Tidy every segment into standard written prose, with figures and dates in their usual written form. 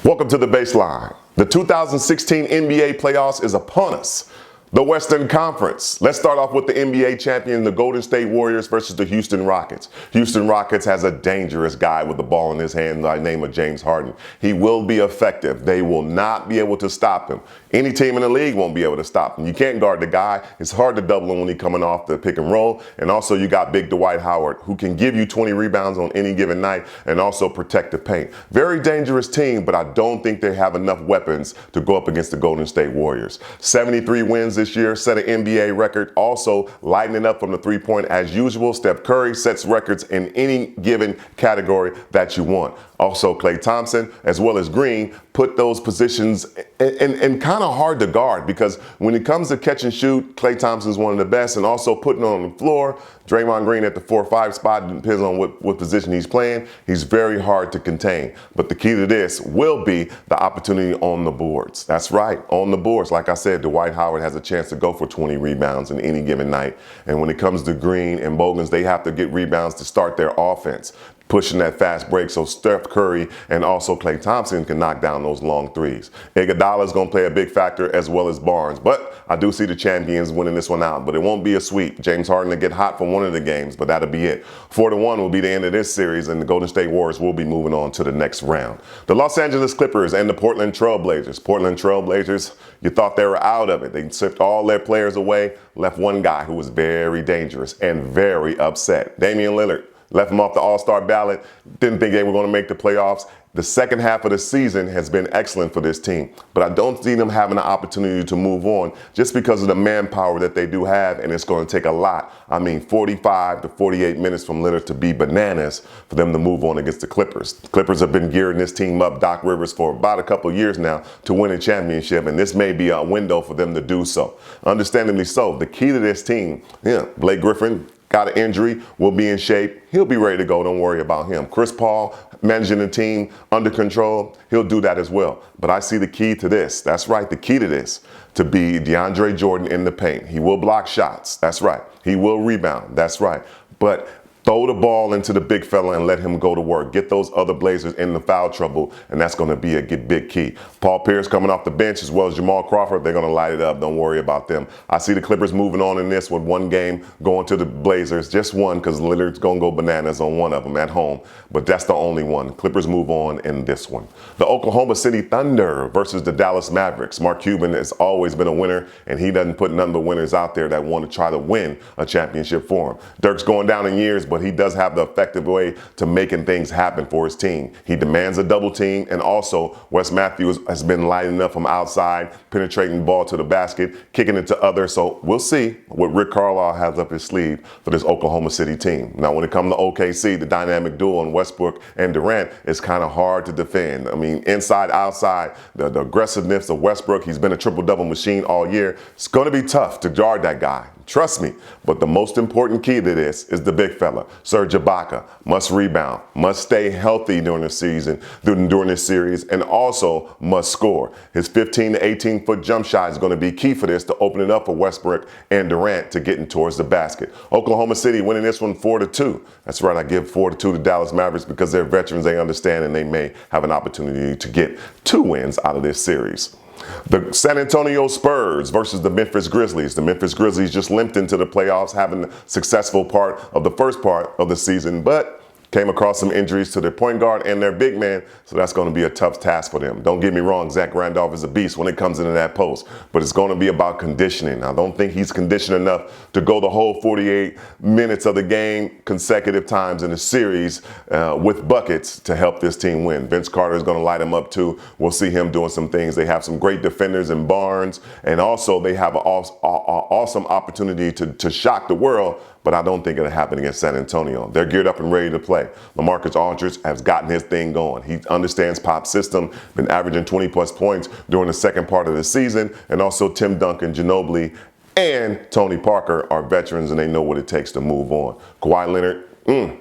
Welcome to the Baseline. The 2016 NBA playoffs is upon us. The Western Conference. Let's start off with the NBA champion, the Golden State Warriors versus the Houston Rockets. Houston Rockets has a dangerous guy with the ball in his hand by the name of James Harden. He will be effective. They will not be able to stop him. Any team in the league won't be able to stop him. You can't guard the guy. It's hard to double him when he's coming off the pick and roll. And also you got big Dwight Howard, who can give you 20 rebounds on any given night and also protect the paint. Very dangerous team, but I don't think they have enough weapons to go up against the Golden State Warriors. 73 wins this year, set an NBA record, also lightening up from the three-point as usual. Steph Curry sets records in any given category that you want. Also, Klay Thompson, as well as Green, put those positions and kind of hard to guard because when it comes to catch and shoot, Klay Thompson's one of the best, and also putting on the floor, Draymond Green at the 4-5 spot, depends on what position he's playing. He's very hard to contain. But the key to this will be the opportunity on the boards. That's right, on the boards. Like I said, Dwight Howard has a chance to go for 20 rebounds in any given night. And when it comes to Green and Bogans, they have to get rebounds to start their offense, pushing that fast break so Steph Curry and also Klay Thompson can knock down those long threes. Iguodala is going to play a big factor as well as Barnes, but I do see the champions winning this one out, but it won't be a sweep. James Harden will get hot for one of the games, but that'll be it. 4-1 will be the end of this series, and the Golden State Warriors will be moving on to the next round. The Los Angeles Clippers and the Portland Trail Blazers. Portland Trail Blazers, you thought they were out of it. They shipped all their players away, left one guy who was very dangerous and very upset. Damian Lillard. Left him off the All-Star ballot. Didn't think they were going to make the playoffs. The second half of the season has been excellent for this team, but I don't see them having an opportunity to move on just because of the manpower that they do have, and it's going to take a lot. 45 to 48 minutes from Lillard to be bananas for them to move on against the Clippers. The Clippers have been gearing this team up, Doc Rivers, for about a couple of years now to win a championship, and this may be a window for them to do so. Understandably so. The key to this team, Blake Griffin, got an injury, will be in shape. He'll be ready to go. Don't worry about him. Chris Paul, managing the team under control, he'll do that as well. But I see the key to this. That's right, the key to this, to be DeAndre Jordan in the paint. He will block shots. That's right. He will rebound. That's right. But throw the ball into the big fella and let him go to work. Get those other Blazers in the foul trouble, and that's going to be a big key. Paul Pierce coming off the bench as well as Jamal Crawford, they're going to light it up. Don't worry about them. I see the Clippers moving on in this with one game going to the Blazers. Just one because Lillard's going to go bananas on one of them at home, but that's the only one. Clippers move on in this one. The Oklahoma City Thunder versus the Dallas Mavericks. Mark Cuban has always been a winner, and he doesn't put none but winners out there that want to try to win a championship for him. Dirk's going down in years, but he does have the effective way to making things happen for his team. He demands a double team, and also Wes Matthews has been lighting up from outside, penetrating the ball to the basket, kicking it to others. So we'll see what Rick Carlisle has up his sleeve for this Oklahoma City team. Now, when it comes to OKC, the dynamic duo in Westbrook and Durant is kind of hard to defend. Inside, outside, the aggressiveness of Westbrook, he's been a triple-double machine all year. It's going to be tough to guard that guy. Trust me. But the most important key to this is the big fella, Serge Ibaka. Must rebound, must stay healthy during the season, during this series, and also must score. His 15 to 18-foot jump shot is going to be key for this to open it up for Westbrook and Durant to getting towards the basket. Oklahoma City winning this one 4-2. That's right, I give 4-2 to Dallas Mavericks because they're veterans, they understand, and they may have an opportunity to get 2 wins out of this series. The San Antonio Spurs versus the Memphis Grizzlies. The Memphis Grizzlies just limped into the playoffs, having a successful part of the first part of the season, but came across some injuries to their point guard and their big man, so that's going to be a tough task for them. Don't get me wrong, Zach Randolph is a beast when it comes into that post, but it's going to be about conditioning. I don't think he's conditioned enough to go the whole 48 minutes of the game consecutive times in the series with buckets to help this team win. Vince Carter is going to light him up too. We'll see him doing some things. They have some great defenders in Barnes, and also they have an awesome opportunity to shock the world, but I don't think it'll happen against San Antonio. They're geared up and ready to play. LaMarcus Aldridge has gotten his thing going. He understands Pop's system, been averaging 20-plus points during the second part of the season, and also Tim Duncan, Ginobili, and Tony Parker are veterans, and they know what it takes to move on. Kawhi Leonard,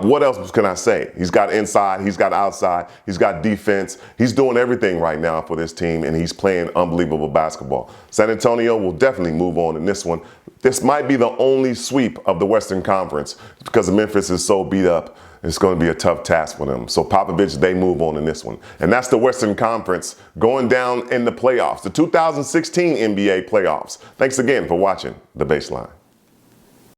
what else can I say? He's got inside, he's got outside, he's got defense. He's doing everything right now for this team, and he's playing unbelievable basketball. San Antonio will definitely move on in this one. This might be the only sweep of the Western Conference because Memphis is so beat up. it's going to be a tough task for them. So Popovich, they move on in this one. And that's the Western Conference going down in the playoffs, the 2016 NBA playoffs. Thanks again for watching The Baseline.